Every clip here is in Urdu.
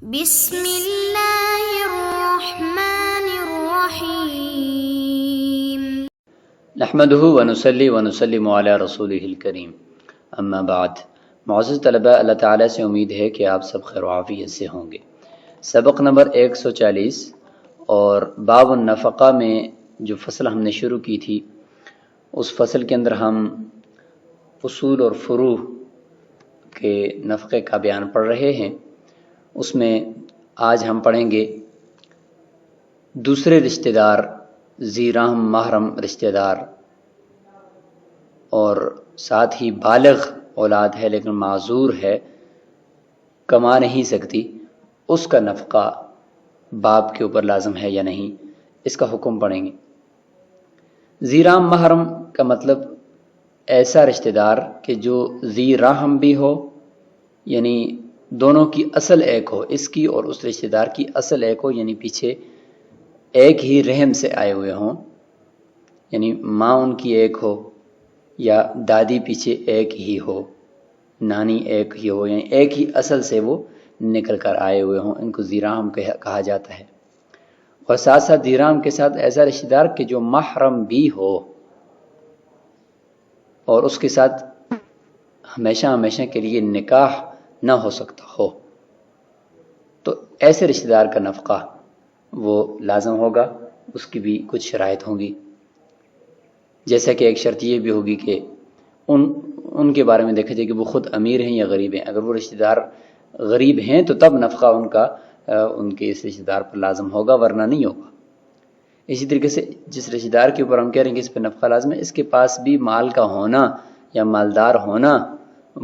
بسم اللہ الرحمن الرحیم نحمده ونصلی ونسلم علی رسولہ الکریم اما بعد۔ معزز طلباء، اللہ تعالیٰ سے امید ہے کہ آپ سب خیر و عافیت سے ہوں گے۔ سبق نمبر 140 اور باب النفقہ میں جو فصل ہم نے شروع کی تھی، اس فصل کے اندر ہم اصول اور فروع کے نفقے کا بیان پڑھ رہے ہیں۔ اس میں آج ہم پڑھیں گے دوسرے رشتہ دار، ذی رحم محرم رشتہ دار، اور ساتھ ہی بالغ اولاد ہے لیکن معذور ہے، کما نہیں سکتی، اس کا نفقہ باپ کے اوپر لازم ہے یا نہیں، اس کا حکم پڑھیں گے۔ ذی رحم محرم کا مطلب ایسا رشتہ دار کہ جو ذی رحم بھی ہو، یعنی دونوں کی اصل ایک ہو، اس کی اور اس رشتہ دار کی اصل ایک ہو، یعنی پیچھے ایک ہی رحم سے آئے ہوئے ہوں، یعنی ماں ان کی ایک ہو یا دادی پیچھے ایک ہی ہو، نانی ایک ہی ہو، یعنی ایک ہی اصل سے وہ نکل کر آئے ہوئے ہوں، ان کو ذی رحم کہا جاتا ہے۔ اور ساتھ ساتھ ذی رحم کے ساتھ ایسا رشتہ دار کہ جو محرم بھی ہو اور اس کے ساتھ ہمیشہ ہمیشہ کے لیے نکاح نہ ہو سکتا ہو، تو ایسے رشتہ دار کا نفقہ وہ لازم ہوگا۔ اس کی بھی کچھ شرائط ہوں گی، جیسا کہ ایک شرط یہ بھی ہوگی کہ ان کے بارے میں دیکھا جائے کہ وہ خود امیر ہیں یا غریب ہیں۔ اگر وہ رشتہ دار غریب ہیں تو تب نفقہ ان کے اس رشتہ دار پر لازم ہوگا، ورنہ نہیں ہوگا۔ اسی طریقے سے جس رشتہ دار کے اوپر ہم کہہ رہے ہیں کہ اس پہ نفقہ لازم ہے، اس کے پاس بھی مال کا ہونا یا مالدار ہونا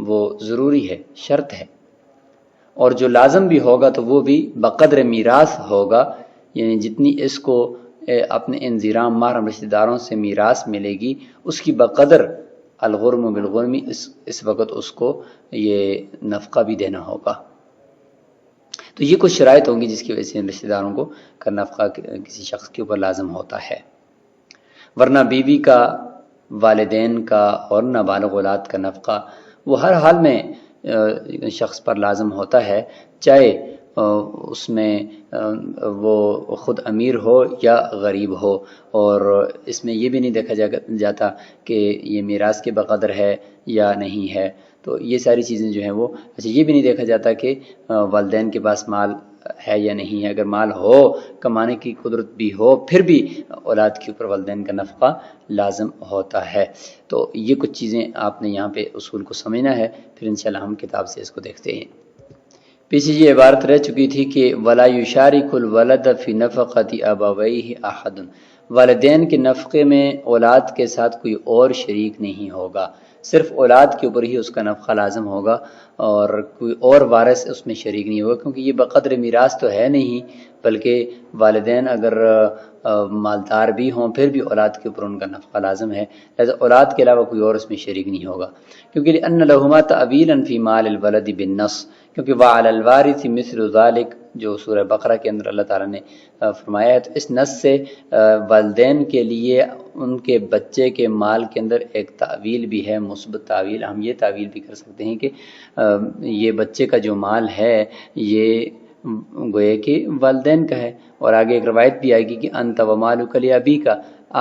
وہ ضروری ہے، شرط ہے۔ اور جو لازم بھی ہوگا تو وہ بھی بقدر میراث ہوگا، یعنی جتنی اس کو اپنے ان ذی رحم محرم رشتہ داروں سے میراث ملے گی، اس کی بقدر الغرم بالغرمی اس وقت اس کو یہ نفقہ بھی دینا ہوگا۔ تو یہ کچھ شرائط ہوں گی جس کی وجہ سے ان رشتہ داروں کو کا نفقہ کسی شخص کے اوپر لازم ہوتا ہے، ورنہ بیوی کا، والدین کا اور نابالغ اولاد کا نفقہ وہ ہر حال میں شخص پر لازم ہوتا ہے، چاہے اس میں وہ خود امیر ہو یا غریب ہو۔ اور اس میں یہ بھی نہیں دیکھا جاتا کہ یہ میراث کے بقدر ہے یا نہیں ہے، تو یہ ساری چیزیں جو ہیں وہ یہ بھی نہیں دیکھا جاتا کہ والدین کے پاس مال ہے یا نہیں ہے۔ اگر مال ہو، کمانے کی قدرت بھی ہو، پھر بھی اولاد کے اوپر والدین کا نفقہ لازم ہوتا ہے۔ تو یہ کچھ چیزیں آپ نے یہاں پہ اصول کو سمجھنا ہے، پھر انشاءاللہ ہم کتاب سے اس کو دیکھتے ہیں۔ پیچھے یہ عبارت رہ چکی تھی کہ وَلَا يُشَارِكُ الْوَلَدَ فِي نَفَقَةِ أَبَوَيْهِ أَحَدٌ، والدین کے نفقے میں اولاد کے ساتھ کوئی اور شریک نہیں ہوگا، صرف اولاد کے اوپر ہی اس کا نفقہ لازم ہوگا اور کوئی اور وارث اس میں شریک نہیں ہوگا، کیونکہ یہ بقدر میراث تو ہے نہیں، بلکہ والدین اگر مالدار بھی ہوں پھر بھی اولاد کے اوپر ان کا نفقہ لازم ہے، لہذا اولاد کے علاوہ کوئی اور اس میں شریک نہیں ہوگا۔ کیونکہ لِأَنَّ لَهُمَا تَأْوِيلًا فِي مَالِ الْوَلَدِ بِالنَّص، کیونکہ وَعَلَى الْوَارِثِ مِثْلُ ذَلِكَ جو سورہ بقرہ کے اندر اللہ تعالیٰ نے فرمایا ہے، تو اس نص سے والدین کے لیے ان کے بچے کے مال کے اندر ایک تعویل بھی ہے، مثبت تعویل۔ ہم یہ تعویل بھی کر سکتے ہیں کہ یہ بچے کا جو مال ہے یہ گوئے کہ والدین کا ہے، اور آگے ایک روایت بھی آئے گی کہ انت ومالک لابیک،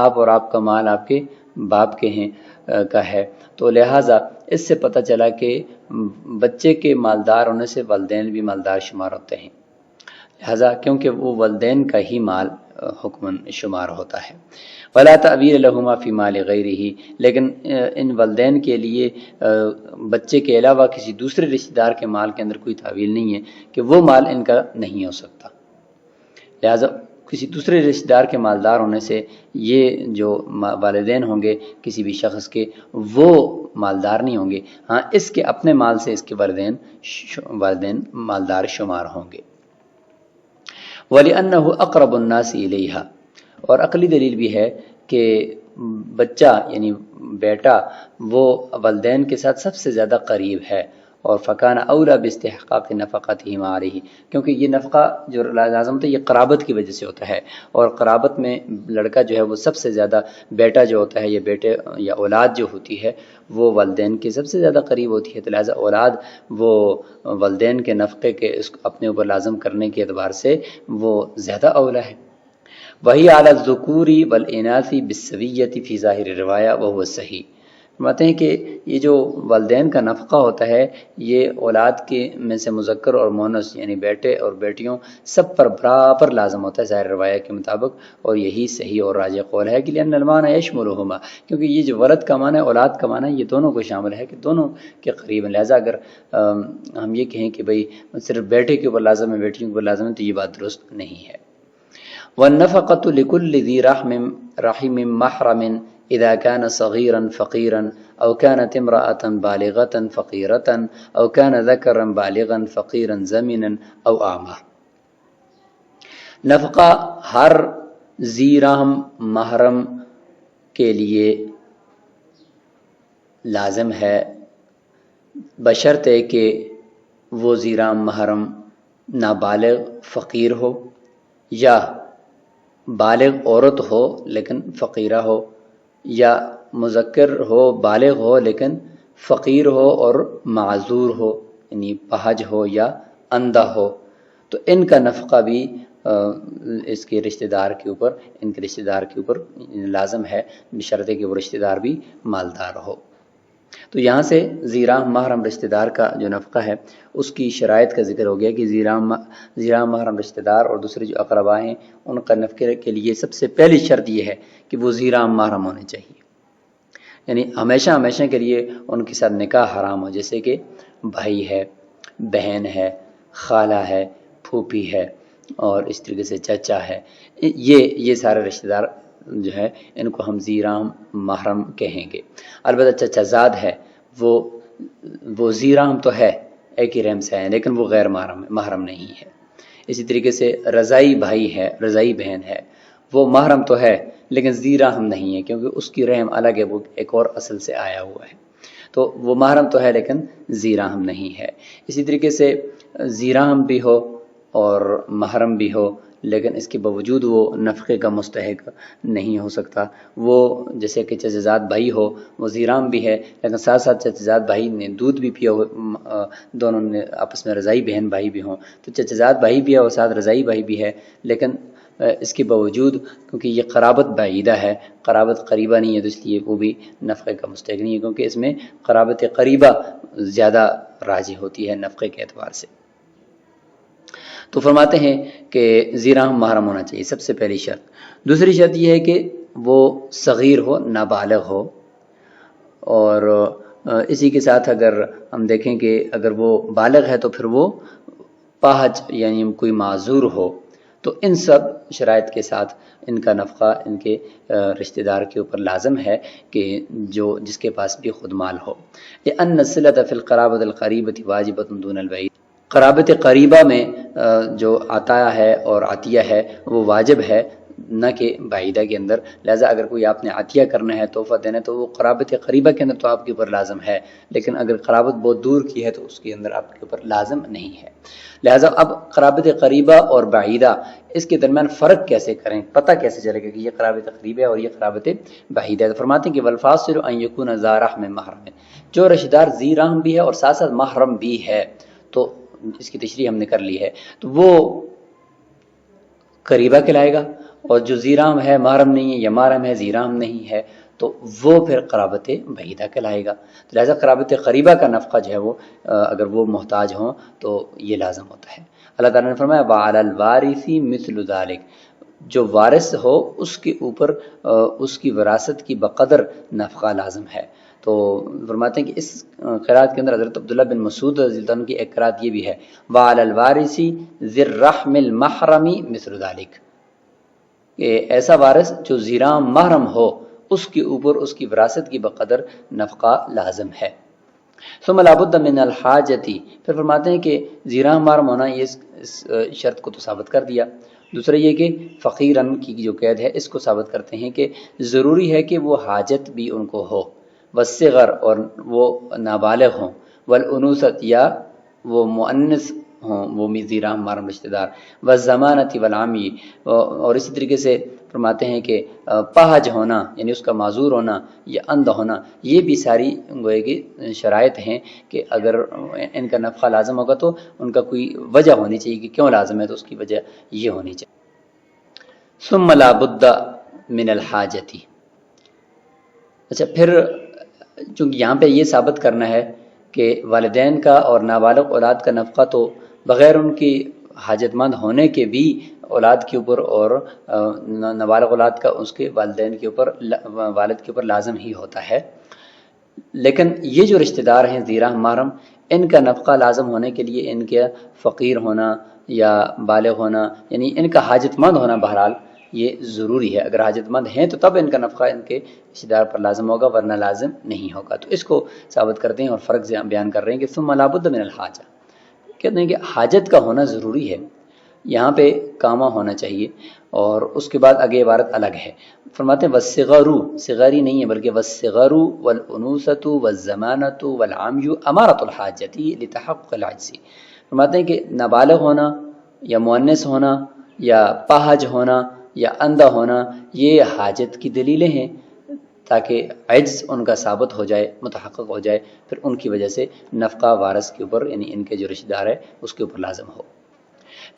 آپ اور آپ کا مال آپ کے باپ کے ہیں کا ہے۔ تو لہٰذا اس سے پتہ چلا کہ بچے کے مالدار ہونے سے والدین بھی مالدار شمار ہوتے ہیں، لہٰذا کیونکہ وہ والدین کا ہی مال حکماً شمار ہوتا ہے۔ وَلَا تَأْوِيلَ لَهُمَا فِي مَالِ غَيْرِهِ، لیکن ان والدین کے لیے بچے کے علاوہ کسی دوسرے رشتہ دار کے مال کے اندر کوئی تعویل نہیں ہے کہ وہ مال ان کا نہیں ہو سکتا، لہٰذا کسی دوسرے رشتہ دار کے مالدار ہونے سے یہ جو والدین ہوں گے کسی بھی شخص کے، وہ مالدار نہیں ہوں گے، ہاں اس کے اپنے مال سے اس کے والدین مالدار شمار ہوں گے۔ وَلِأَنَّهُ أَقْرَبُ النَّاسِ إِلَيْهَا، اور عقلی دلیل بھی ہے کہ بچہ یعنی بیٹا وہ والدین کے ساتھ سب سے زیادہ قریب ہے، اور فکان اولا باستحقاق نفقتہ علیہ، کیونکہ یہ نفقہ جو لازم ہوتا ہے یہ قرابت کی وجہ سے ہوتا ہے، اور قرابت میں لڑکا جو ہے وہ سب سے زیادہ، بیٹا جو ہوتا ہے یا بیٹے یا اولاد جو ہوتی ہے وہ والدین کے سب سے زیادہ قریب ہوتی ہے، تو لہٰذا اولاد وہ والدین کے نفقے کے اس کو اپنے اوپر لازم کرنے کے اعتبار سے وہ زیادہ اولا ہے۔ وہی علی الذکور والاناث بالسویۃ فی ظاہر الروایہ وہو صحیح، فرماتے ہیں کہ یہ جو والدین کا نفقہ ہوتا ہے یہ اولاد کے میں سے مذکر اور مؤنث یعنی بیٹے اور بیٹیوں سب پر برابر لازم ہوتا ہے ظاہر روایہ کے مطابق، اور یہی صحیح اور راجح قول ہے کہ لأن المعنی یشملہما، کیونکہ یہ جو ولد کا معنی ہے اولاد کا معنی یہ دونوں کو شامل ہے کہ دونوں کے قریب ہیں، لہٰذا اگر ہم یہ کہیں کہ بھئی صرف بیٹے کے اوپر لازم ہے بیٹیوں کے اوپر لازم ہے تو یہ بات درست نہیں ہے۔ والنفقة لكل ذي رحم محرم إذا كان صغيرا فقيرا أو كانت امرأة بالغة فقيرة أو كان ذكرا بالغا فقيرا زمنا أو أعمى، نفقہ ہر ذی رحم محرم کے لیے لازم ہے بشرطے کہ وہ ذی رحم محرم نابالغ فقیر ہو، یا بالغ عورت ہو لیکن فقیرہ ہو، یا مذکر ہو بالغ ہو لیکن فقیر ہو اور معذور ہو یعنی پہج ہو یا اندھا ہو، تو ان کا نفقہ بھی اس کے رشتہ دار کے اوپر، ان کے رشتہ دار کے اوپر لازم ہے بشرطے کہ وہ رشتہ دار بھی مالدار ہو۔ تو یہاں سے ذی رحم محرم رشتہ دار کا جو نفقہ ہے اس کی شرائط کا ذکر ہو گیا کہ ذی رحم محرم رشتہ دار اور دوسرے جو اقربا ہیں ان کا نفقے کے لیے سب سے پہلی شرط یہ ہے کہ وہ ذی رحم محرم ہونے چاہیے، یعنی ہمیشہ کے لیے ان کے ساتھ نکاح حرام ہو، جیسے کہ بھائی ہے، بہن ہے، خالہ ہے، پھوپھی ہے اور اس طریقے سے چچا ہے، یہ سارے رشتہ دار جو ہے ان کو ہم ذی رحم محرم کہیں گے۔ البتہ چچا زاد ہے وہ ذی رحم تو ہے، ایک ہی رحم سے ہے لیکن وہ غیر محرم نہیں ہے۔ اسی طریقے سے رضائی بھائی ہے، رضائی بہن ہے، وہ محرم تو ہے لیکن ذی رحم نہیں ہے کیونکہ اس کی رحم الگ ہے، وہ ایک اور اصل سے آیا ہوا ہے، تو وہ محرم تو ہے لیکن ذی رحم نہیں ہے۔ اسی طریقے سے ذی رحم بھی ہو اور محرم بھی ہو لیکن اس کے باوجود وہ نفقے کا مستحق نہیں ہو سکتا، وہ جیسے کہ چچا زاد بھائی ہو، وہ ذی رحم بھی ہے لیکن ساتھ ساتھ چچا زاد بھائی نے دودھ بھی پیا ہو، دونوں نے آپس میں رضائی بہن بھائی بھی ہوں، تو چچا زاد بھائی بھی ہے اور ساتھ رضائی بھائی بھی ہے، لیکن اس کے باوجود کیونکہ یہ قرابت بعیدہ ہے، قرابت قریبہ نہیں ہے، تو اس لیے وہ بھی نفقے کا مستحق نہیں ہے، کیونکہ اس میں قرابت قریبہ زیادہ راجح ہوتی ہے نفقے کے اعتبار سے۔ تو فرماتے ہیں کہ ذی رحم محرم ہونا چاہیے، سب سے پہلی شرط۔ دوسری شرط یہ ہے کہ وہ صغیر ہو، نابالغ ہو، اور اسی کے ساتھ اگر ہم دیکھیں کہ اگر وہ بالغ ہے تو پھر وہ پاہج یعنی کوئی معذور ہو، تو ان سب شرائط کے ساتھ ان کا نفقہ ان کے رشتہ دار کے اوپر لازم ہے کہ جس کے پاس بھی خود مال ہو۔ لأن الصلة في القرابة القريبة واجبة دون البعيد، قرابت قریبہ میں جو عطیہ ہے اور عطیہ ہے وہ واجب ہے نہ کہ بعیدہ کے اندر، لہذا اگر کوئی آپ نے عطیہ کرنا ہے، تحفہ دینا ہے، تو وہ قرابت قریبہ کے اندر تو آپ کے اوپر لازم ہے، لیکن اگر قرابت بہت دور کی ہے تو اس کے اندر آپ کے اوپر لازم نہیں ہے۔ لہذا اب قرابت قریبہ اور بعیدہ اس کے درمیان فرق کیسے کریں، پتہ کیسے چلے گا کہ یہ قرابت قریبہ ہے اور یہ قرابت بعیدہ ہے؟ تو فرماتے ہیں کہ والفاصل ان یکون ذا رحم محرم، جو رشتہ دار ذی رحم بھی ہے اور ساتھ ساتھ محرم بھی ہے، تو اس کی تشریح ہم نے کر لی ہے، تو وہ قریبہ کہلائے گا، اور جو ذی رحم ہے محرم نہیں ہے، یا محرم ہے ذی رحم نہیں ہے تو وہ پھر قرابت بعیدہ کہلائے گا۔ تو لہذا قرابت قریبہ کا نفقہ جو ہے وہ اگر وہ محتاج ہوں تو یہ لازم ہوتا ہے۔ اللہ تعالیٰ نے فرمایا وَعَلَى الْوَارِثِ مِثْلُ ذَلِكَ، جو وارث ہو اس کے اوپر اس کی وراثت کی بقدر نفقہ لازم ہے۔ تو فرماتے ہیں کہ اس قرات کے اندر حضرت عبداللہ بن مسعود رضی اللہ عنہ کی ایک قرات یہ بھی ہے وَعَلَى الْوَارِثِ ذِي الرَّحْمِ الْمَحْرَمِ مِثْلُ ذَلِكَ، کہ ایسا وارث جو ذی رحم محرم ہو اس کے اوپر اس کی وراثت کی بقدر نفقہ لازم ہے۔ ثم لا بد من الحاجتی، پھر فرماتے ہیں کہ ذی رحم محرم ہونا، یہ اس شرط کو تو ثابت کر دیا۔ دوسرا یہ کہ فقیرن کی جو قید ہے اس کو ثابت کرتے ہیں کہ ضروری ہے کہ وہ حاجت بھی ان کو ہو، والصغر اور وہ نابالغ ہوں، والانوثت یا وہ مؤنث ہوں وہ ذی رحم محرم رشتہ دار، والضمانۃ والعمی، اور اسی طریقے سے فرماتے ہیں کہ پاہج ہونا یعنی اس کا معذور ہونا یا اندھا ہونا، یہ بھی ساری گوئے کہ شرائط ہیں کہ اگر ان کا نفقہ لازم ہوگا تو ان کا کوئی وجہ ہونی چاہیے کہ کیوں لازم ہے، تو اس کی وجہ یہ ہونی چاہیے۔ ثم لا بد من الحاجتی، اچھا پھر چونکہ یہاں پہ یہ ثابت کرنا ہے کہ والدین کا اور نابالغ اولاد کا نفقہ تو بغیر ان کی حاجت مند ہونے کے بھی اولاد کے اوپر اور نابالغ اولاد کا اس کے والدین کے اوپر والد کے اوپر لازم ہی ہوتا ہے، لیکن یہ جو رشتہ دار ہیں ذی رحم محرم، ان کا نفقہ لازم ہونے کے لیے ان کے فقیر ہونا یا بالغ ہونا یعنی ان کا حاجت مند ہونا بہرحال یہ ضروری ہے۔ اگر حاجت مند ہیں تو تب ان کا نفقہ ان کے رشتہ دار پر لازم ہوگا، ورنہ لازم نہیں ہوگا۔ تو اس کو ثابت کرتے ہیں اور فرق بیان کر رہے ہیں کہ ثم لا بد من الحاجہ، کہتے ہیں کہ حاجت کا ہونا ضروری ہے، یہاں پہ کامہ ہونا چاہیے، اور اس کے بعد آگے عبارت الگ ہے، فرماتے ہیں والصغر، صغری نہیں ہے بلکہ والصغر والانوثۃ والضمانۃ والعمی امارۃ الحاجۃ لتحقق العجز، فرماتے ہیں کہ نابالغ ہونا یا مؤنث ہونا یا پاہج ہونا یا اندھا ہونا یہ حاجت کی دلیلیں ہیں تاکہ عجز ان کا ثابت ہو جائے، متحقق ہو جائے، پھر ان کی وجہ سے نفقہ وارث کے اوپر یعنی ان کے جو رشتہ دار ہے اس کے اوپر لازم ہو۔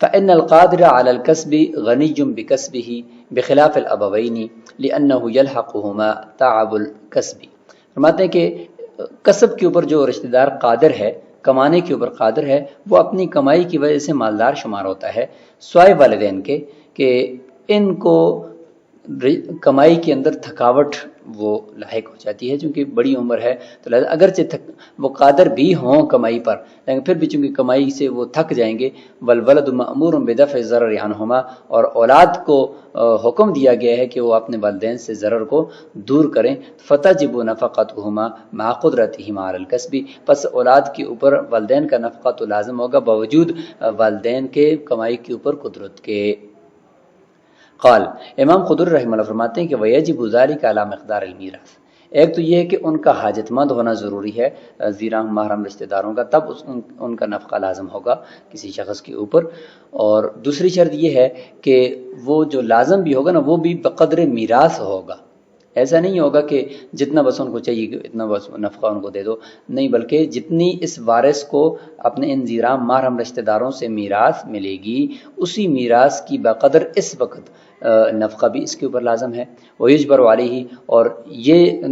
فإن القادر على الكسب غني بكسبه بخلاف الأبوين لأنه يلحقهما تعب الكسب، فرماتے ہیں کہ کسب کے اوپر جو رشتہ دار قادر ہے، کمانے کے اوپر قادر ہے، وہ اپنی کمائی کی وجہ سے مالدار شمار ہوتا ہے، سوائے والدین کے کہ ان کو کمائی کے اندر تھکاوٹ وہ لاحق ہو جاتی ہے، چونکہ بڑی عمر ہے تو لہذا اگرچہ وہ قادر بھی ہوں کمائی پر، لیکن پھر بھی چونکہ کمائی سے وہ تھک جائیں گے۔ والولد مأمور بدفع الضرر عنہما، اور اولاد کو حکم دیا گیا ہے کہ وہ اپنے والدین سے ضرر کو دور کریں، فتجب نفقتہما مع قدرتہما علی الکسب، پس اولاد کے اوپر والدین کا نفقہ تو لازم ہوگا باوجود والدین کے کمائی کے اوپر قدرت کے۔ قال، امام قدر رحمہ اللہ فرماتے ہیں کہ ویجب ذلک علی مقدار المیراث، ایک تو یہ ہے کہ ان کا حاجت مند ہونا ضروری ہے ذی رحم محرم رشتہ داروں کا، تب ان کا نفقہ لازم ہوگا کسی شخص کے اوپر، اور دوسری شرط یہ ہے کہ وہ جو لازم بھی ہوگا نا وہ بھی بقدر میراث ہوگا، ایسا نہیں ہوگا کہ جتنا بس ان کو چاہیے کہ اتنا بس نفقہ ان کو دے دو، نہیں، بلکہ جتنی اس وارث کو اپنے ان ذی رحم محرم رشتہ داروں سے میراث ملے گی اسی میراث کی بقدر اس وقت نفقہ بھی اس کے اوپر لازم ہے۔ ویجبر علیہ، اور یہ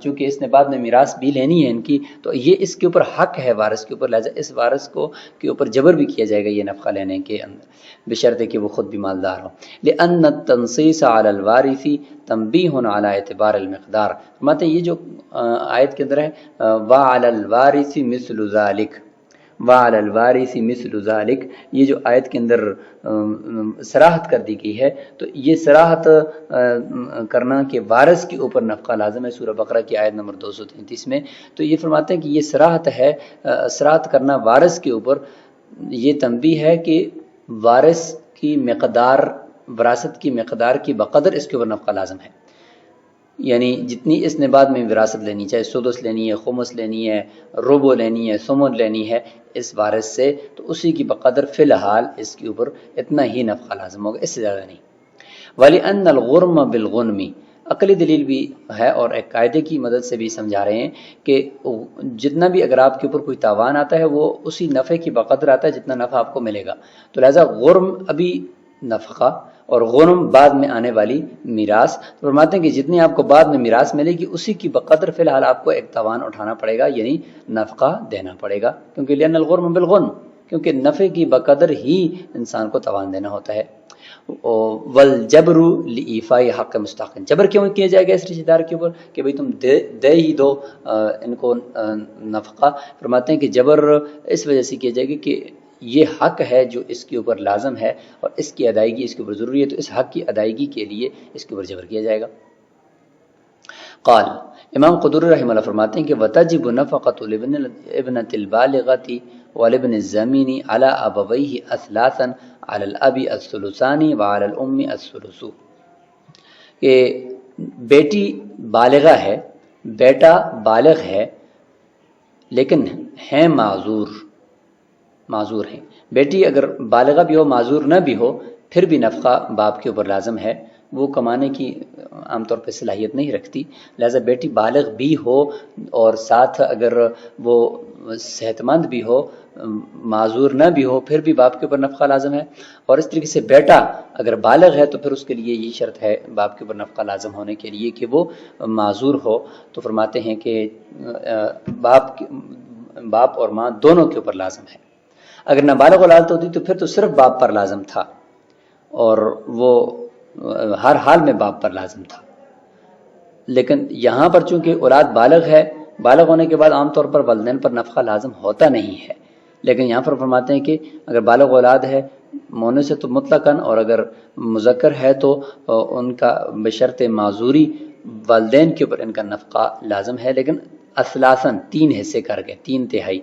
چونکہ اس نے بعد میں میراث بھی لینی ہے ان کی، تو یہ اس کے اوپر حق ہے وارث کے اوپر، لہذا اس وارث کو کے اوپر جبر بھی کیا جائے گا یہ نفقہ لینے کے اندر، بشرط کہ وہ خود بھی مالدار ہو۔ لأن التنصیص علی الوارث تنبیہ علی اعتبار المقدار، مطلب یہ جو آیت کے اندر ہے وعلی الوارث مثل ذلک، وعلی الوارث مثل ذلک، یہ جو آیت کے اندر صراحت کر دی گئی ہے، تو یہ صراحت کرنا کہ وارث کے اوپر نفقہ لازم ہے سورہ بقرہ کی آیت نمبر 233 میں، تو یہ فرماتے ہیں کہ یہ صراحت ہے، صراحت کرنا وارث کے اوپر، یہ تنبیہ ہے کہ وارث کی مقدار، وراثت کی مقدار کی بقدر اس کے اوپر نفقہ لازم ہے، یعنی جتنی اس نے بعد میں وراثت لینی، چاہے سدس لینی ہے، خمس لینی ہے، ربع لینی ہے، ثمن لینی ہے اس وارث سے، تو اسی کی بقدر فی الحال اس کے اوپر اتنا ہی نفقہ لازم ہوگا، اس سے زیادہ نہیں۔ وَلِأَنَّ الْغُرْمَ بِالْغُنْمِ، عقلی دلیل بھی ہے اور ایک قاعدے کی مدد سے بھی سمجھا رہے ہیں کہ جتنا بھی اگر آپ کے اوپر کوئی تاوان آتا ہے وہ اسی نفع کی بقدر آتا ہے جتنا نفع آپ کو ملے گا، تو لہذا غرم ابھی نفقہ اور غنم بعد میں آنے والی میراث، فرماتے ہیں کہ جتنی آپ کو بعد میں میراث ملے گی اسی کی بقدر فی الحال آپ کو ایک تاوان اٹھانا پڑے گا، یعنی نفقہ دینا پڑے گا، کیونکہ لأن الغرم بالغنم، کیونکہ نفع کی بقدر ہی انسان کو تاوان دینا ہوتا ہے۔ والجبر لإیفاء حق مستحق، جبر کیوں کیا جائے گا اس رشتہ دار کے اوپر کہ بھئی تم دے ہی دو ان کو نفقہ، فرماتے ہیں کہ جبر اس وجہ سے کیا جائے گا کہ یہ حق ہے جو اس کے اوپر لازم ہے اور اس کی ادائیگی اس کے اوپر ضروری ہے، تو اس حق کی ادائیگی کے لیے اس کے اوپر جبر کیا جائے گا۔ قال، امام قدری رحمہ اللہ فرماتے ہیں کہ وتجب نفقۃ ابنۃ البالغۃ والابن الزمین علی ابویہ اثلاثا علی الاب الثلثان وعلی الام الثلث، کہ بیٹی بالغہ ہے، بیٹا بالغ ہے، لیکن ہیں معذور ہیں. بیٹی اگر بالغہ بھی ہو معذور نہ بھی ہو پھر بھی نفقہ باپ کے اوپر لازم ہے، وہ کمانے کی عام طور پہ صلاحیت نہیں رکھتی، لہذا بیٹی بالغ بھی ہو اور ساتھ اگر وہ صحت مند بھی ہو، معذور نہ بھی ہو، پھر بھی باپ کے اوپر نفقہ لازم ہے. اور اس طریقے سے بیٹا اگر بالغ ہے تو پھر اس کے لیے یہ شرط ہے باپ کے اوپر نفقہ لازم ہونے کے لیے کہ وہ معذور ہو. تو فرماتے ہیں کہ باپ اور ماں دونوں کے اوپر لازم ہے. اگر نابالغ اولاد ہوتی تو پھر تو صرف باپ پر لازم تھا اور وہ ہر حال میں باپ پر لازم تھا. لیکن یہاں پر چونکہ اولاد بالغ ہے، بالغ ہونے کے بعد عام طور پر والدین پر نفقہ لازم ہوتا نہیں ہے، لیکن یہاں پر فرماتے ہیں کہ اگر بالغ اولاد ہے مؤنث سے تو مطلقاً، اور اگر مذکر ہے تو ان کا بشرط معذوری والدین کے اوپر ان کا نفقہ لازم ہے، لیکن اثلاثاً 3 حصے کر کے 3/3.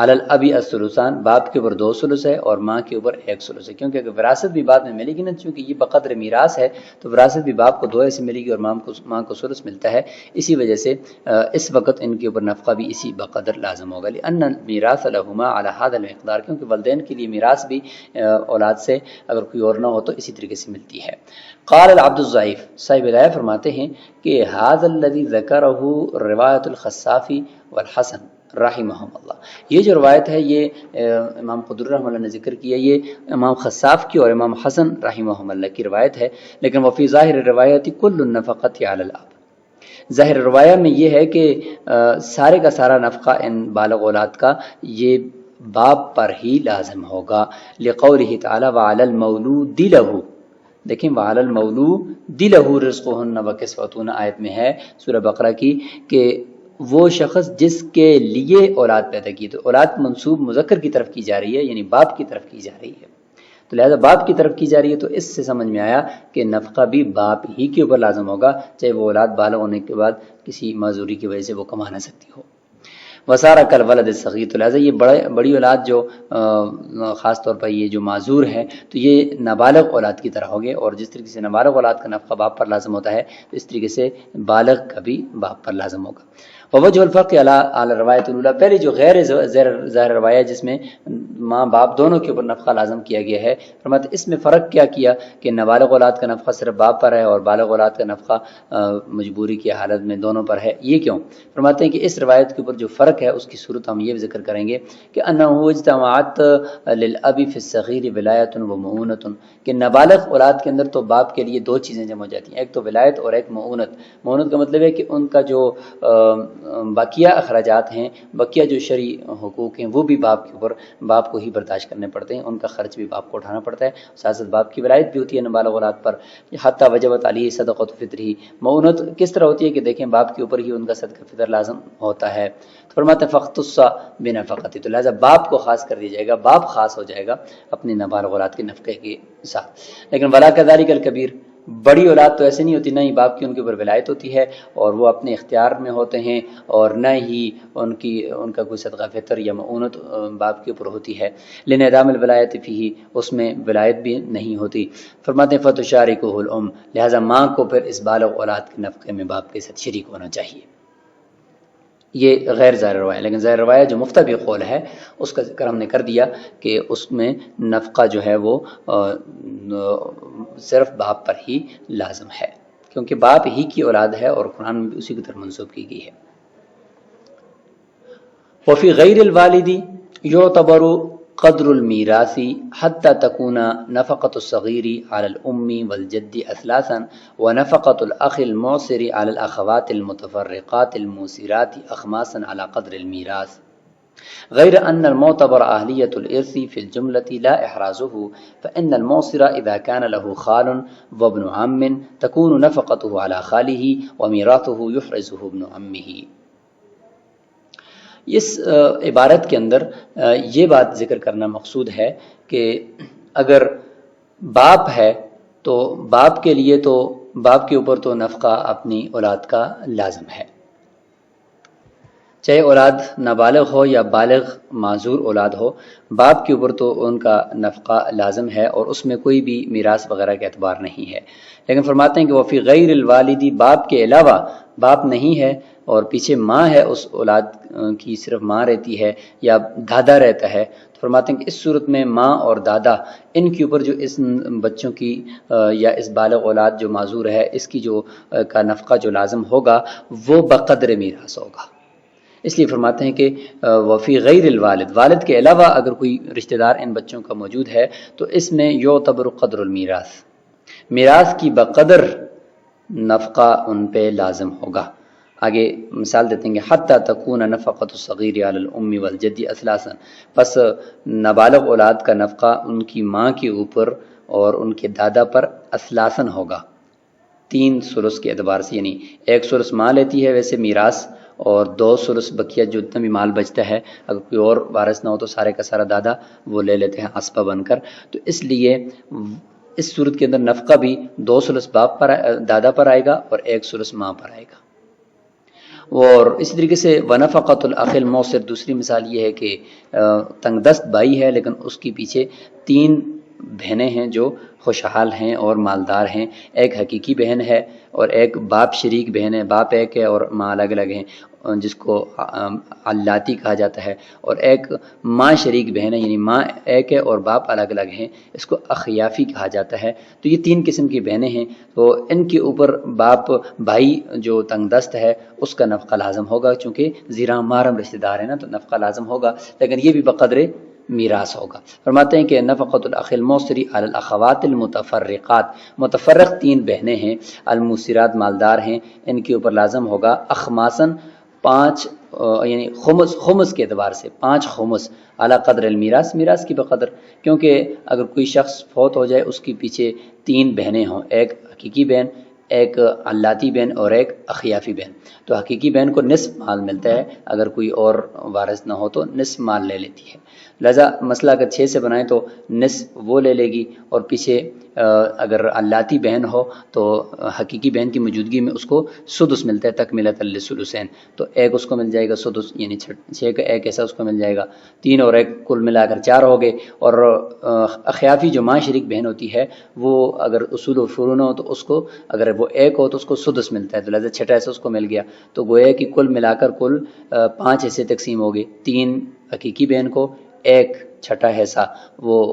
علی الابی الثلثان، باپ کے اوپر 2 ثلث ہے اور ماں کے اوپر 1 ثلث ہے، کیونکہ اگر وراثت بھی بعد میں ملے گی نا، چونکہ یہ بقدر میراث ہے تو وراثت بھی باپ کو 2 حصے ملے گی اور ماں کو ثلث ملتا ہے. اسی وجہ سے اس وقت ان کے اوپر نفقہ بھی اسی بقدر لازم ہوگا. لأن المیراث لهما على هذا المقدار، کیونکہ والدین کے لیے میراث بھی اولاد سے اگر کوئی اور نہ ہو تو اسی طریقے سے ملتی ہے. قال العبد الضعیف، صاحب ہدایہ فرماتے ہیں کہ هذا الذي ذكره روایت الخصافی والحسن رحمہم اللہ، یہ جو روایت ہے یہ امام قدری رحمہ اللہ نے ذکر کیا، یہ امام خصاف کی اور امام حسن رحمہم اللہ کی روایت ہے. لیکن وفی ظاہر روایت کل النفقۃ علی الاب، ظاہر روایہ میں یہ ہے کہ سارے کا سارا نفقہ ان بالغ اولاد کا یہ باپ پر ہی لازم ہوگا. لقولہ تعالی وعلی المولود لہ، دیکھیں وعلی المولود لہ رزقہن وکسوتہن آیت میں ہے سورہ بقرہ کی کہ وہ شخص جس کے لیے اولاد پیدا کی، تو اولاد منسوب مذکر کی طرف کی جا رہی ہے، یعنی باپ کی طرف کی جا رہی ہے، تو لہذا باپ کی طرف کی جا رہی ہے، تو اس سے سمجھ میں آیا کہ نفقہ بھی باپ ہی کے اوپر لازم ہوگا، چاہے وہ اولاد بالغ ہونے کے بعد کسی معذوری کی وجہ سے وہ کما نہ سکتی ہو. وسارہ کالولد الصغیر، تو لہٰذا یہ بڑی اولاد جو خاص طور پر یہ جو معذور ہے تو یہ نابالغ اولاد کی طرح ہوگے، اور جس طریقے سے نابالغ اولاد کا نفقہ باپ پر لازم ہوتا ہے تو اس طریقے سے بالغ کا بھی باپ پر لازم ہوگا. ووجہ الفرق علی روایت الاولی، پہلے جو غیر ظاہر روایہ جس میں ماں باپ دونوں کے اوپر نفقہ لازم کیا گیا ہے، فرماتے اس میں فرق کیا کہ نابالغ اولاد کا نفقہ صرف باپ پر ہے اور بالغ اولاد کا نفقہ مجبوری کی حالت میں دونوں پر ہے. یہ کیوں؟ فرماتے ہیں کہ اس روایت کے اوپر جو فرق ہے اس کی صورت ہم یہ ذکر کریں گے کہ انہ اجتماعت للاب فی الصغیر ولایۃ و معونۃ، کہ نابالغ اولاد کے اندر تو باپ کے لیے 2 چیزیں جمع ہو جاتی ہیں، ایک تو ولایت اور ایک معونت. معونت کا مطلب ہے کہ ان کا جو باقیہ اخراجات ہیں، باقیہ جو شرعی حقوق ہیں وہ بھی باپ کو ہی برداشت کرنے پڑتے ہیں، ان کا خرچ بھی باپ کو اٹھانا پڑتا ہے، ساتھ ساتھ باپ کی ولایت بھی ہوتی ہے نابالغ اولاد پر. حتی وجبت علیہ صدقۃ فطرہ، معونت کس طرح ہوتی ہے کہ دیکھیں باپ کے اوپر ہی ان کا صدقہ فطر لازم ہوتا ہے. تو فرماتے ہیں فاختص بنفقتہ، تو لہذا باپ کو خاص کر دیا جائے گا، باپ خاص ہو جائے گا اپنے نابالغ اولاد کے نفقے کے ساتھ. لیکن ولا کذالک الکبیر، بڑی اولاد تو ایسے نہیں ہوتی، نہ ہی باپ کی ان کے اوپر ولایت ہوتی ہے اور وہ اپنے اختیار میں ہوتے ہیں، اور نہ ہی ان کا کوئی صدقہ فطر یا معونت باپ کے اوپر ہوتی ہے. لانعدام الولایت فیہ، اس میں ولایت بھی نہیں ہوتی. فرماتے ہیں فتشارکہ الام، لہذا ماں کو پھر اس بالغ اولاد کے نفقے میں باپ کے ساتھ شریک ہونا چاہیے. یہ غیر ظاہر روایہ، لیکن ظاہر روایہ جو مفتبی قول ہے اس کا ذکر ہم نے کر دیا کہ اس میں نفقہ جو ہے وہ صرف باپ پر ہی لازم ہے، کیونکہ باپ ہی کی اولاد ہے اور قرآن میں بھی اسی کی طرف منسوب کی گئی ہے. وفی غیر الوالد یعتبر قدر المیراث حتى تكون نفقة الصغير على الأم والجد أثلاثا ونفقة الأخ المعسر على الأخوات المتفرقات الموسرات أخماسا على قدر الميراث، غير أن المعتبر أهلية الإرث في الجملة لا إحرازه، فإن المعسر إذا كان له خال وابن عم تكون نفقته على خاله وميراثه يحرزه ابن عمه. اس عبارت کے اندر یہ بات ذکر کرنا مقصود ہے کہ اگر باپ ہے تو باپ کے لیے تو باپ کے اوپر تو نفقہ اپنی اولاد کا لازم ہے، چاہے اولاد نابالغ ہو یا بالغ معذور اولاد ہو، باپ کے اوپر تو ان کا نفقہ لازم ہے اور اس میں کوئی بھی میراث وغیرہ کا اعتبار نہیں ہے، لیکن فرماتے ہیں کہ وہ فی غیر الوالدی، باپ کے علاوہ، باپ نہیں ہے اور پیچھے ماں ہے، اس اولاد کی صرف ماں رہتی ہے یا دادا رہتا ہے، تو فرماتے ہیں کہ اس صورت میں ماں اور دادا، ان کے اوپر جو اس بچوں کی یا اس بالغ اولاد جو معذور ہے اس کی جو کا نفقہ جو لازم ہوگا وہ بقدر میراث ہوگا۔ اس لیے فرماتے ہیں کہ وفی غیر الوالد، والد کے علاوہ اگر کوئی رشتہ دار ان بچوں کا موجود ہے تو اس میں یعتبر قدر المیراث، میراث کی بقدر نفقہ ان پہ لازم ہوگا۔ آگے مثال دیتے ہیں کہ حتی تکون نفقۃ الصغیر علی الام والجد اثلاثا، پس نابالغ اولاد کا نفقہ ان کی ماں کے اوپر اور ان کے دادا پر اثلاثاً ہوگا، 3 ثلث کے اعتبار سے، یعنی 1 ثلث ماں لیتی ہے ویسے میراث، اور 2 ثلث بقیہ جو اتنا بھی مال بچتا ہے اگر کوئی اور وارث نہ ہو تو سارے کا سارا دادا وہ لے لیتے ہیں عصبہ بن کر، تو اس لیے اس صورت کے اندر نفقہ بھی 2 ثلث باپ پر دادا پر آئے گا اور 1 ثلث ماں پر آئے گا۔ اور اسی طریقے سے ونفقۃ الاخ الموسر، دوسری مثال یہ ہے کہ تنگ دست بھائی ہے لیکن اس کے پیچھے 3 بہنیں ہیں جو خوشحال ہیں اور مالدار ہیں، ایک حقیقی بہن ہے اور ایک باپ شریک بہن ہے، باپ ایک ہے اور ماں الگ الگ ہیں جس کو علاتی کہا جاتا ہے، اور ایک ماں شریک بہن ہے یعنی ماں ایک ہے اور باپ الگ الگ ہیں، اس کو اخیافی کہا جاتا ہے۔ تو یہ 3 قسم کی بہنیں ہیں، تو ان کے اوپر باپ بھائی جو تنگ دست ہے اس کا نفقہ لازم ہوگا، چونکہ زیرہ محرم رشتہ دار ہے نا تو نفقہ لازم ہوگا، لیکن یہ بھی بقدر میراث ہوگا۔ فرماتے ہیں کہ نفقۃ الاخ الموسری علی الاخوات المتفرقات، متفرق 3 بہنیں ہیں، الموسرات مالدار ہیں، ان کے اوپر لازم ہوگا اخماسن 5 یعنی خمس کے اعتبار سے 5 خمس اعلیٰ قدر المیراث، میراث کی بقدر، کیونکہ اگر کوئی شخص فوت ہو جائے اس کے پیچھے 3 بہنیں ہوں، ایک حقیقی بہن، ایک علاتی بہن اور ایک اخیافی بہن، تو حقیقی بہن کو نصف مال ملتا ہے، اگر کوئی اور وارث نہ ہو تو نصف مال لے لیتی ہے، لہذا مسئلہ اگر 6 سے بنائیں تو نصف وہ لے لے گی، اور پیچھے اگر علاتی بہن ہو تو حقیقی بہن کی موجودگی میں اس کو سدس ملتا ہے، تکملۃ للثلثین، تو ایک اس کو مل جائے گا سدس، یعنی 6 کا ایک ایسا اس کو مل جائے گا، 3 اور 1 کل ملا کر 4 ہو گئے، اور اخیافی جو ماں شریک بہن ہوتی ہے وہ اگر اصول و فروع نہ ہو تو اس کو اگر وہ 1 ہو تو اس کو سدس ملتا ہے، تو لہٰذا 6 ایسا اس کو مل گیا، تو گویا کہ کل ملا کر کل 5 حصے تقسیم ہو گئے، 3 حقیقی بہن کو، 1 چھٹا حصہ وہ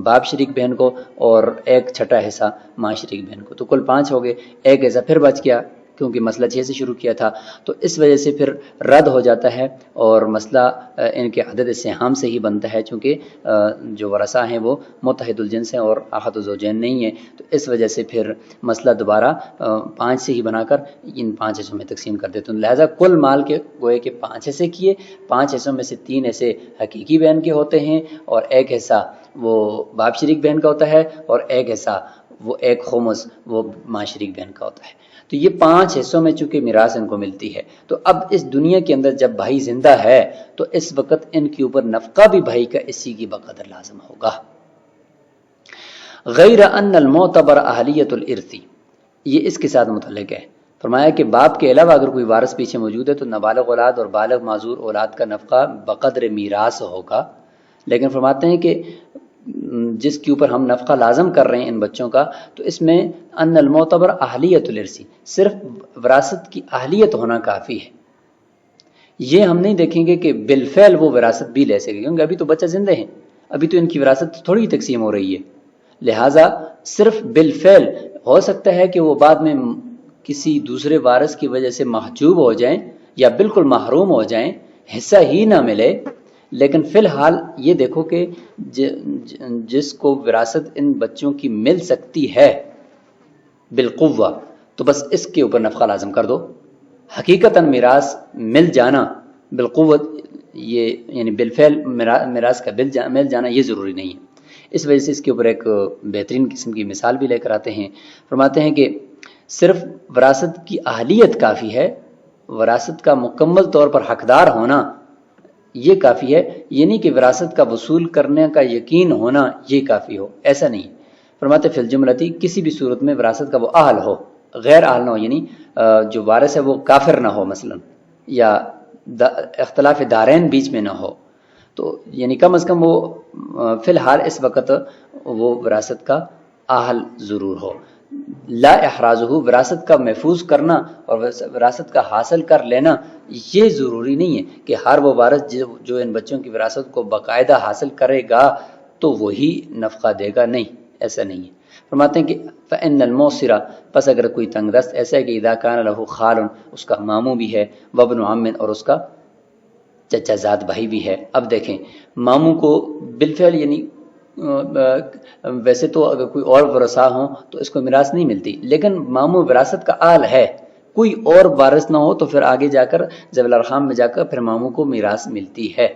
باپ شریک بہن کو، اور 1 چھٹا حصہ ماں شریک بہن کو، تو کل 5 ہو گئے، 1 حصہ پھر بچ گیا کیونکہ مسئلہ 6 سے شروع کیا تھا، تو اس وجہ سے پھر رد ہو جاتا ہے اور مسئلہ ان کے عدد سہام سے ہی بنتا ہے، چونکہ جو ورثہ ہیں وہ متحد الجنس ہیں اور احد الزوجین نہیں ہیں، تو اس وجہ سے پھر مسئلہ دوبارہ 5 سے ہی بنا کر ان 5 حصوں میں تقسیم کر دیتے ہیں، لہٰذا کل مال کے گوئے کے 5 حصے کیے، 5 حصوں میں سے 3 حصے حقیقی بہن کے ہوتے ہیں اور 1 حصہ وہ باپ شریک بہن کا ہوتا ہے، اور 1 حصہ وہ 1 خمس وہ ماں شریک بہن کا ہوتا ہے، تو یہ 5 حصوں میں چونکہ میراث ان کو ملتی ہے، تو اب اس دنیا کے اندر جب بھائی زندہ ہے تو اس وقت ان کے اوپر نفقہ بھی بھائی کا اسی کی بقدر لازم ہوگا۔ غیر ان المعتبر اہلیت الارث، یہ اس کے ساتھ متعلق ہے، فرمایا کہ باپ کے علاوہ اگر کوئی وارث پیچھے موجود ہے تو نابالغ اولاد اور بالغ معذور اولاد کا نفقہ بقدر میراث ہوگا، لیکن فرماتے ہیں کہ جس کے اوپر ہم نفقہ لازم کر رہے ہیں ان بچوں کا، تو اس میں ان المعتبر اہلیت الارث، صرف وراثت کی اہلیت ہونا کافی ہے، یہ ہم نہیں دیکھیں گے کہ بالفعل وہ وراثت بھی لے سکے، کیونکہ ابھی تو بچہ زندہ ہیں، ابھی تو ان کی وراثت تھوڑی تقسیم ہو رہی ہے، لہٰذا صرف بالفعل ہو سکتا ہے کہ وہ بعد میں کسی دوسرے وارث کی وجہ سے محجوب ہو جائیں یا بالکل محروم ہو جائیں، حصہ ہی نہ ملے، لیکن فی الحال یہ دیکھو کہ جس کو وراثت ان بچوں کی مل سکتی ہے بالقوہ تو بس اس کے اوپر نفقہ لازم کر دو، حقیقتاً میراث مل جانا بالقوت، یہ یعنی بالفعل میراث کا مل جانا یہ ضروری نہیں ہے، اس وجہ سے اس کے اوپر ایک بہترین قسم کی مثال بھی لے کر آتے ہیں، فرماتے ہیں کہ صرف وراثت کی اہلیت کافی ہے، وراثت کا مکمل طور پر حقدار ہونا یہ کافی ہے، یہ نہیں کہ وراثت کا وصول کرنے کا یقین ہونا یہ کافی ہو، ایسا نہیں، فرماتے فی الجملتی کسی بھی صورت میں وراثت کا وہ اہل ہو، غیر اہل نہ ہو، یعنی جو وارث ہے وہ کافر نہ ہو مثلا، یا اختلاف دارین بیچ میں نہ ہو، تو یعنی کم از کم وہ فی الحال اس وقت وہ وراثت کا اہل ضرور ہو۔ لا احرازہ، وراثت کا محفوظ کرنا اور وراثت کا حاصل کر لینا یہ ضروری نہیں ہے کہ ہر وہ وارث جو ان بچوں کی وراثت کو باقاعدہ حاصل کرے گا تو وہی نفقہ دے گا، نہیں، ایسا نہیں ہے۔ فرماتے ہیں کہ فإن الموسر، پس اگر کوئی تنگ دست ایسا ہے کہ اذا کان لہ خال، اس کا ماموں بھی ہے، وابن عم، اور اس کا چچا زاد بھائی بھی ہے۔ اب دیکھیں ماموں کو بالفعل یعنی ویسے تو اگر کوئی اور ورثاء ہوں تو اس کو میراث نہیں ملتی، لیکن ماموں وراثت کا آل ہے، کوئی اور وارث نہ ہو تو پھر آگے جا کر ذوی الارحام میں جا کر پھر ماموں کو میراث ملتی ہے،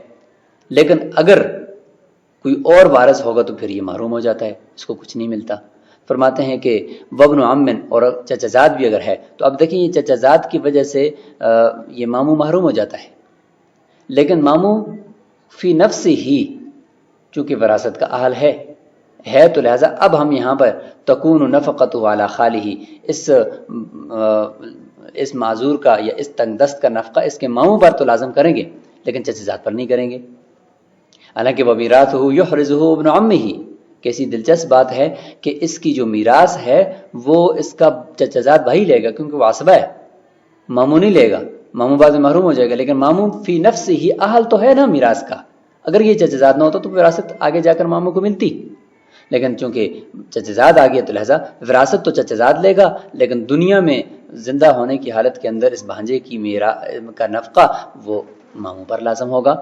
لیکن اگر کوئی اور وارث ہوگا تو پھر یہ محروم ہو جاتا ہے، اس کو کچھ نہیں ملتا۔ فرماتے ہیں کہ وابن عم، اور چچا زاد بھی اگر ہے تو اب دیکھیں یہ چچا زاد کی وجہ سے یہ ماموں محروم ہو جاتا ہے، لیکن ماموں فی نفس ہی چونکہ وراثت کا اہل ہے تو لہذا اب ہم یہاں پر تکون نفقۃ علی خالہ، اس معذور کا یا اس تنگ دست کا نفقہ اس کے ماموں پر تو لازم کریں گے لیکن چچا زاد پر نہیں کریں گے۔ حالانکہ ومیراثہ یحرزہ ابن عمہ، کیسی دلچسپ بات ہے کہ اس کی جو میراث ہے وہ اس کا چچا زاد بھائی لے گا کیونکہ وہ عصبہ ہے، ماموں نہیں لے گا، ماموں بعد میں محروم ہو جائے گا، لیکن ماموں فی نفس ہی اہل تو ہے نا میراث کا، اگر یہ چچا زاد نہ ہوتا تو وراثت آگے جا کر ماموں کو ملتی، لیکن چونکہ چچا زاد آ گیا تو لہذا وراثت تو چچا زاد لے گا، لیکن دنیا میں زندہ ہونے کی حالت کے اندر اس بھانجے کی کا نفقہ وہ ماموں پر لازم ہوگا۔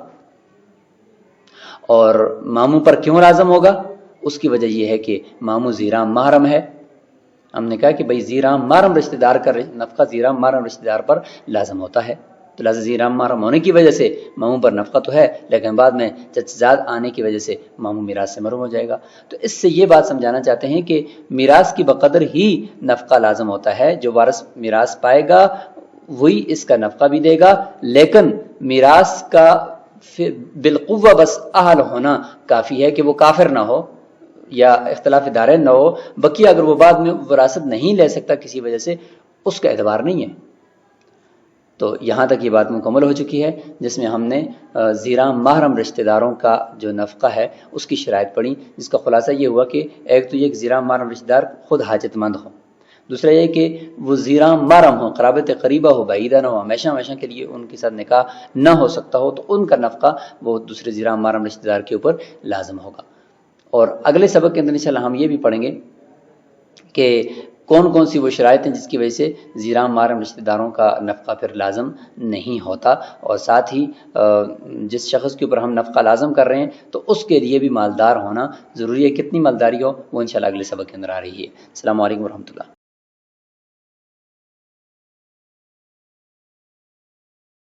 اور ماموں پر کیوں لازم ہوگا؟ اس کی وجہ یہ ہے کہ ماموں زیرام محرم ہے، ہم نے کہا کہ بھئی زیرام محرم رشتہ دار کا نفقہ زیرام محرم رشتہ دار پر لازم ہوتا ہے، تو لہذا زیرام محرم ہونے کی وجہ سے ماموں پر نفقہ تو ہے، لیکن بعد میں چچا زاد آنے کی وجہ سے ماموں میراث سے محروم ہو جائے گا۔ تو اس سے یہ بات سمجھانا چاہتے ہیں کہ میراث کی بقدر ہی نفقہ لازم ہوتا ہے، جو وارث میراث پائے گا وہی اس کا نفقہ بھی دے گا، لیکن میراث کا بالقوہ بس اہل ہونا کافی ہے کہ وہ کافر نہ ہو یا اختلاف دارین نہ ہو، بقیہ اگر وہ بعد میں وراثت نہیں لے سکتا کسی وجہ سے اس کا اعتبار نہیں ہے۔ تو یہاں تک یہ بات مکمل ہو چکی ہے جس میں ہم نے زیرام محرم رشتہ داروں کا جو نفقہ ہے اس کی شرائط پڑھی، جس کا خلاصہ یہ ہوا کہ ایک تو یہ کہ زیرام محرم رشتہ دار خود حاجت مند ہو، دوسرا یہ کہ وہ زیرام محرم ہو، قرابت قریبہ ہو، بعیدہ نہ ہو، ہمیشہ ہمیشہ کے لیے ان کے ساتھ نکاح نہ ہو سکتا ہو، تو ان کا نفقہ وہ دوسرے زیرام محرم رشتہ دار کے اوپر لازم ہوگا۔ اور اگلے سبق کے اندر انشاءاللہ ہم یہ بھی پڑھیں گے کہ کون کون سی وہ شرائط ہیں جس کی وجہ سے زیرام محرم رشتہ داروں کا نفقہ پھر لازم نہیں ہوتا، اور ساتھ ہی جس شخص کے اوپر ہم نفقہ لازم کر رہے ہیں تو اس کے لیے بھی مالدار ہونا ضروری ہے، کتنی مالداری ہو وہ انشاءاللہ اگلے سبق کے اندر آ رہی ہے۔ السلام علیکم ورحمۃ اللہ۔